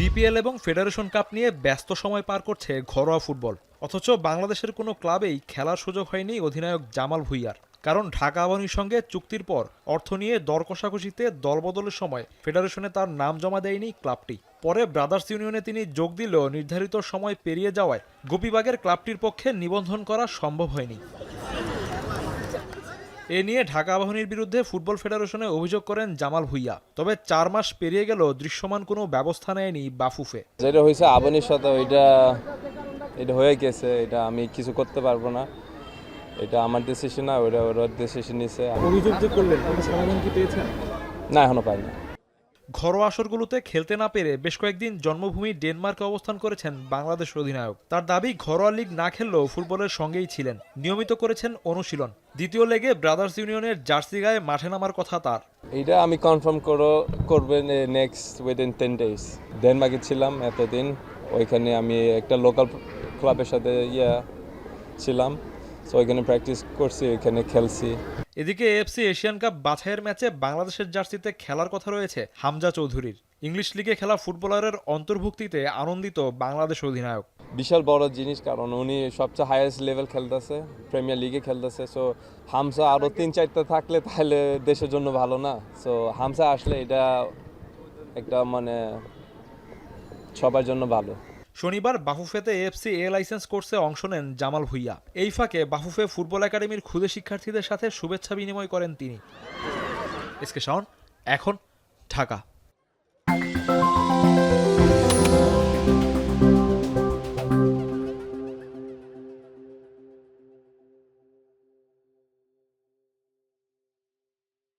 BPL এবং federation cup নিয়ে ব্যস্ত সময় পার করছে ঘরোয়া ফুটবল। অথচ বাংলাদেশের কোনো ক্লাবেই খেলার সুযোগ হয়নি অধিনায়ক জামাল ভুঁইয়ার। কারণ ঢাকা আবাহনীর সঙ্গে চুক্তির পর অর্থ নিয়ে দর কষাকষিতে দলবদলের সময় ফেডারেশনে তার নাম জমা দেয়নি ক্লাবটি। পরে ব্রাদার্স ইউনিয়নে তিনি যোগ দিলেও নির্ধারিত সময় পেরিয়ে যাওয়ায় গোপীবাগের ক্লাবটির পক্ষে নিবন্ধন করা সম্ভব হয়নি। এ নিয়ে ঢাকা আবাহনীর বিরুদ্ধে ফুটবল ফেডারেশনে অভিযোগ করেন জামাল ভুঁইয়া। তবে 4 মাস পেরিয়ে গেল দৃশ্যমান কোনো ব্যবস্থা নেয়নি বাফুফে। যেটা হয়েছে আবাহনীর সাথে এটা হয়ে গেছে, এটা আমি কিছু করতে পারবো না। এটা আমার ডিসিশন না, ওরা ডিসিশন নিছে। অভিযোগ যে করলেন, সমাধান কি পেয়েছেন? না, এখনো পাইনি। ঘরোয়া আসরগুলোতে খেলতে না পেরে বেশ কয়েকদিন জন্মভূমি ডেনমার্কে অবস্থান করেছেন বাংলাদেশ অধিনায়ক। তার দাবি ঘরোয়া লিগ না খেললেও ফুটবলের সঙ্গেই ছিলেন, নিয়মিত করেছেন অনুশীলন। দ্বিতীয় লেগে ব্রাদার্স ইউনিয়নের জার্সি গায়ে মাঠে নামার কথা তার। এটা আমি কনফার্ম করবেন নেক্সট উইদিন 10 days। ডেনমার্কে ছিলাম এতদিন, ওইখানে আমি একটা লোকাল ক্লাবের সাথে ছিলাম, তো ওইখানে প্র্যাকটিস করছি, ওইখানে খেলছি। এদিকে এএফসি এশিয়ান কাপ বাছাইয়ের ম্যাচে বাংলাদেশের জার্সিতে খেলার কথা রয়েছে হামজা চৌধুরীর। ইংলিশ লিগে খেলা ফুটবলারের অন্তর্ভুক্তিতে আনন্দিত বাংলাদেশ অধিনায়ক। বিশাল বড় জিনিস, কারণ উনি সবচেয়ে হাইয়েস্ট লেভেল খেলতেছে, প্রিমিয়ার লিগে খেলতেছে। সো হামজা আরও 3-4টা থাকলে তাহলে দেশের জন্য ভালো না। সো হামজা আসলে এটা একটা সবার জন্য ভালো। শনিবার বাফুফেতে এএফসি এ লাইসেন্স কোর্সে অংশ নেন জামাল ভুঁইয়া। এই ফাঁকে বাফুফে ফুটবল একাডেমির ক্ষুদে শিক্ষার্থীদের সাথে শুভেচ্ছা বিনিময় করেন তিনি। এসকে শাওন, এখন, ঢাকা।